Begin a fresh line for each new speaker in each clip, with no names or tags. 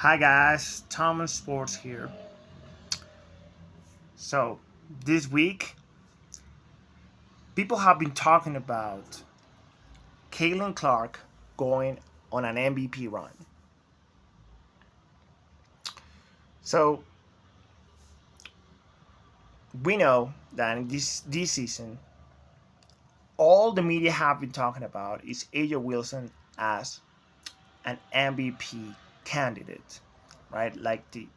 Hi guys, Thomas Sports here. So, this week, people have been talking about Caitlin Clark going on an MVP run. So, we know that in this season, all the media have been talking about is AJ Wilson as an MVP candidate, right? Like the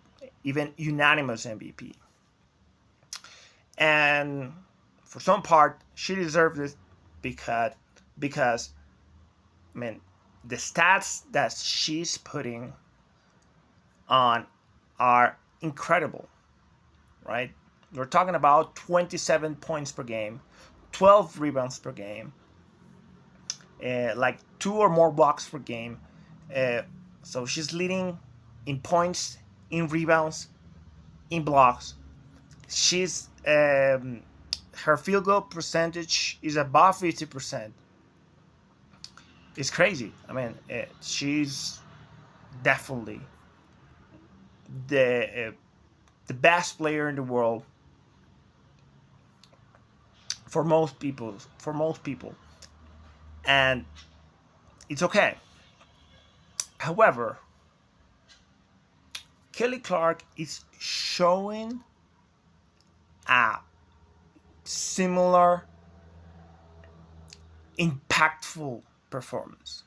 even unanimous MVP. And for some part, she deserves it because because I mean, the stats that she's putting on are incredible, right? We're talking about 27 points per game, 12 rebounds per game, like two or more blocks per game. Uh, so she's leading in points, in rebounds, in blocks. She's her field goal percentage is above 50%. It's crazy. I mean, she's definitely the best player in the world for most people, and it's okay. However, Kelly Clark is showing a similar impactful performance,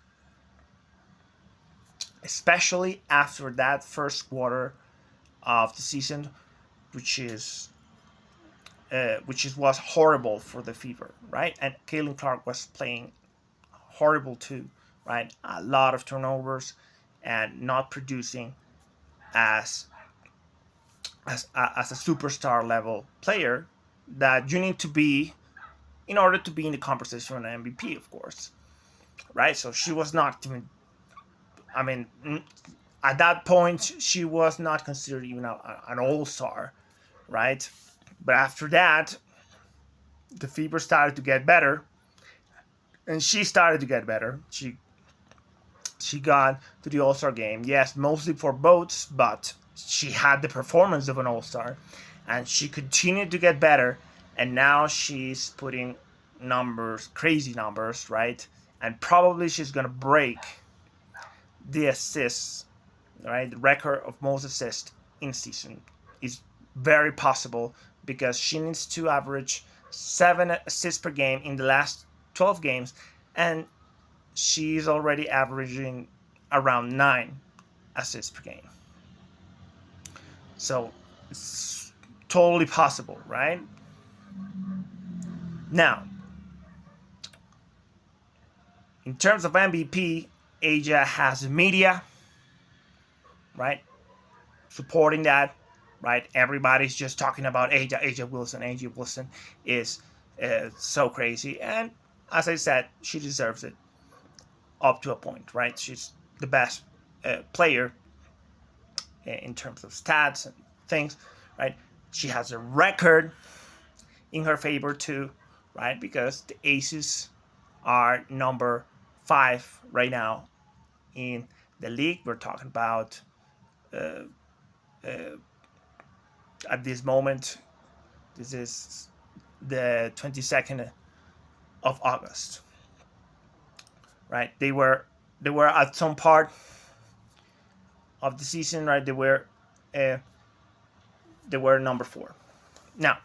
especially after that first quarter of the season, which is was horrible for the Fever, right? And Caitlin Clark was playing horrible too, right? A lot of turnovers and not producing as as a superstar level player that you need to be in order to be in the conversation on MVP, of course, right? So she was not even. I mean, at that point, she was not considered even an all-star, right? But after that, the Fever started to get better, and she started to get better. She got to the All-Star game, yes, mostly for votes, but she had the performance of an All-Star, and she continued to get better, and now she's putting numbers, crazy numbers, right? And probably she's gonna break the assists, right? The record of most assists in season is very possible because she needs to average 7 assists per game in the last 12 games, and she's already averaging around 9 assists per game. So it's totally possible, right? Now, in terms of MVP, Aja has the media, right? Supporting that, right? Everybody's just talking about Aja Wilson. Aja Wilson is so crazy. And as I said, she deserves it up to a point, right? She's the best player in terms of stats and things, right? She has a record in her favor too, right? Because the Aces are number 5 right now in the league. We're talking about uh, uh, at this moment. This is the 22nd of August, right? They were at some part of the season, right? Uh, they were number 4. Now,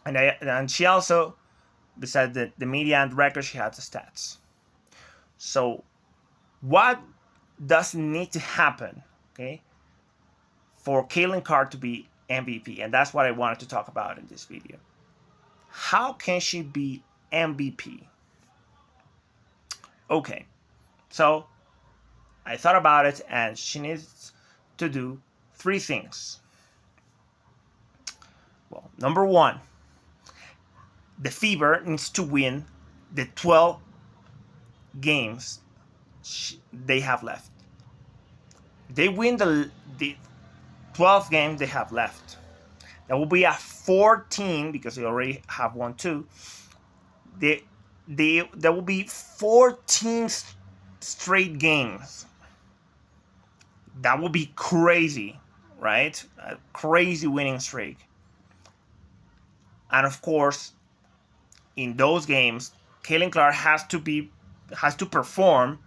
and she also, besides the media and record, she has the stats. So what does need to happen, okay, for Caitlin Clark to be MVP? And that's what I wanted to talk about in this video. How can she be MVP? Okay, so I thought about it, and she needs to do 3 things. Well, number 1, the Fever needs to win the 12 games they have left. They win the 12th game they have left. That will be a 14 because they already have won 2. They, there will be 14 straight games That would be crazy, right? A crazy winning streak. And of course, in those games, Caitlin Clark has to perform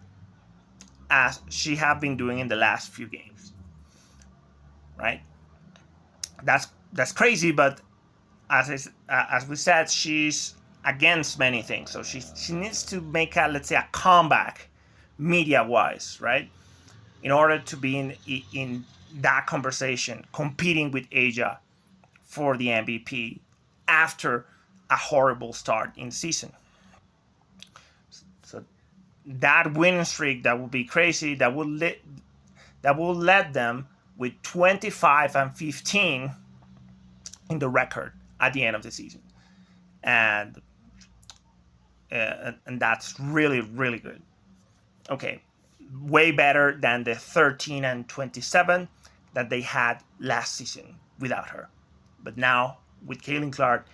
as she have been doing in the last few games, right? That's crazy, but as we said, she's against many things, so she needs to make a, let's say, a comeback, media wise, right? In order to be in that conversation, competing with Asia for the MVP after a horrible start in the season. So that winning streak, that would be crazy. That will let them with 25-15 in the record at the end of the season, and that's really, really good. Okay, way better than the 13-27 that they had last season without her. But now with Caitlin Clark,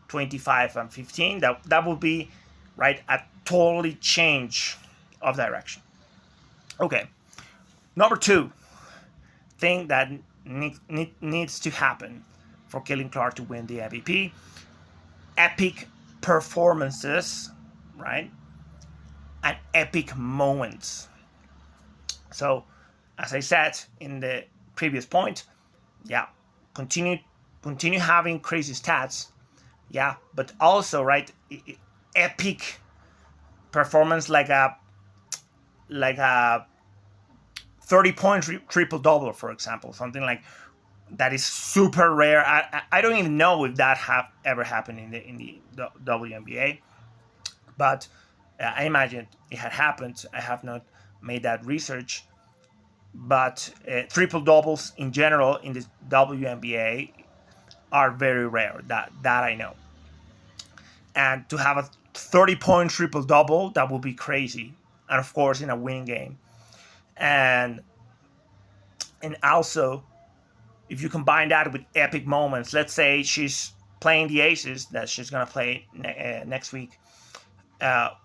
25-15, that will be, right, a totally change of direction. Okay, number 2 thing that needs to happen for Caitlin Clark to win the MVP: epic performances, right, and epic moments. So, as I said in the previous point, yeah, continue having crazy stats, yeah, but also, right, epic performance, like a 30-point triple double, for example, something like that is super rare. I don't even know if that have ever happened in the WNBA, but I imagine it had happened. I have not made that research, but triple doubles in general in the WNBA are very rare. That I know. And to have a 30-point triple double, that would be crazy. And of course, in a winning game. And also, if you combine that with epic moments, let's say she's playing the Aces that she's gonna play next week. The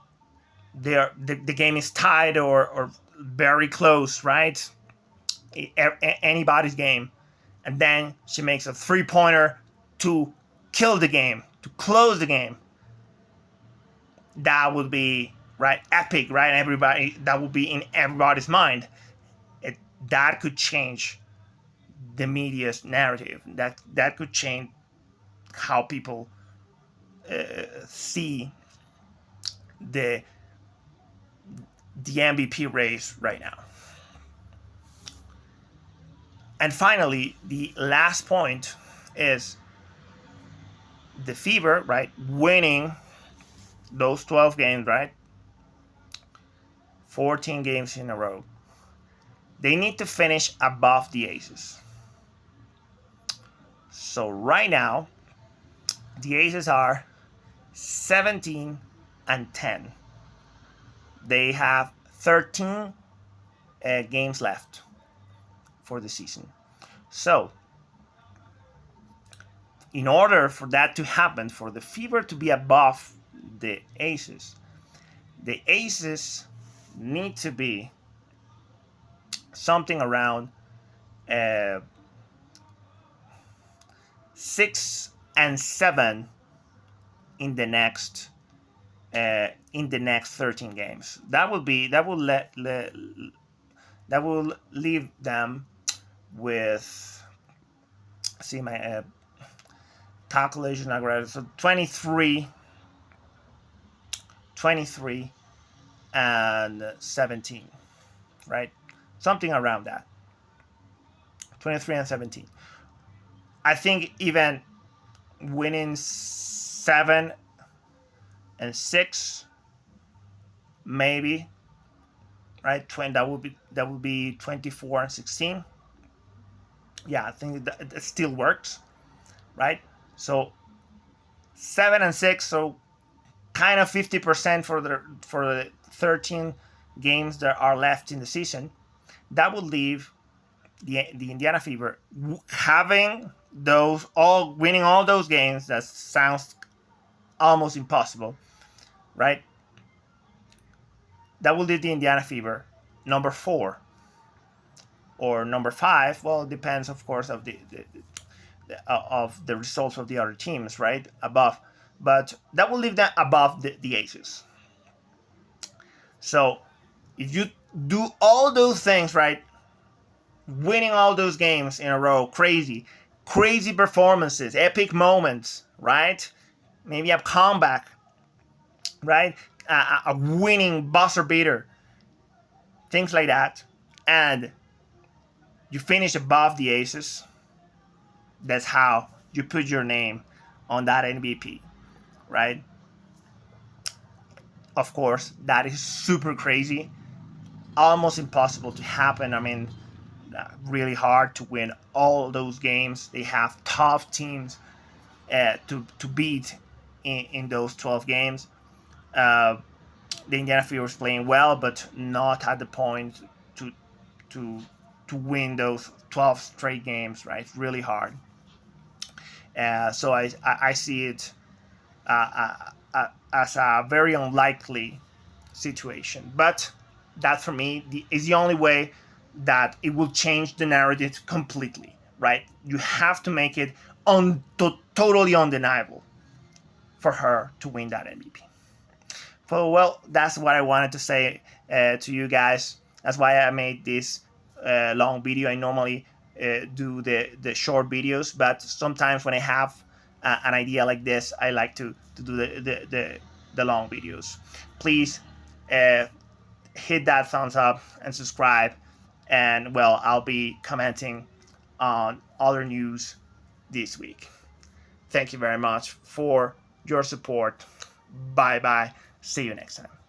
game is tied or very close, right? Anybody's game, and then she makes a 3-pointer to kill the game, to close the game. That would be, right, epic, right? Everybody, that would be in everybody's mind. That could change the media's narrative. That could change how people see the MVP race right now. And finally, the last point is the Fever, right, winning those 12 games, right? 14 games in a row. They need to finish above the Aces. So right now, the Aces are 17-10. They have 13 games left for the season. So, in order for that to happen, for the Fever to be above the Aces need to be something around 6-7 in the next 13 games. That will leave them with, see my calculation algorithm, so 23 and 17, right? Something around that. 23 and 17. I think even winning 7 and 6, maybe, right? That would be 24 and 16. Yeah, I think that still works, right? So 7 and 6, so kind of 50% for the 13 games that are left in the season. That would leave the Indiana Fever having winning all those games. That sounds almost impossible, right? That will leave the Indiana Fever number 4 or number 5. Well, it depends, of course, of the results of the other teams, right? Above, but that will leave them above the Aces. So if you do all those things right, winning all those games in a row, crazy performances, epic moments, right? Maybe a comeback, right? A winning buzzer beater, things like that, and you finish above the Aces. That's how you put your name on that MVP, right? Of course, that is super crazy, almost impossible to happen. I mean, really hard to win all those games. They have tough teams to beat in those 12 games. Uh, the Indiana Fever was playing well, but not at the point to to to win those 12 straight games. Right, really hard. So I see it as a very unlikely situation. But that for me is the only way that it will change the narrative completely, right? You have to make it totally undeniable for her to win that MVP. So, well, that's what I wanted to say to you guys. That's why I made this long video. I normally do the short videos, but sometimes when I have an idea like this, I like to do the long videos. Please uh, hit that thumbs up and subscribe. And, well, I'll be commenting on other news this week. Thank you very much for your support. Bye bye. See you next time.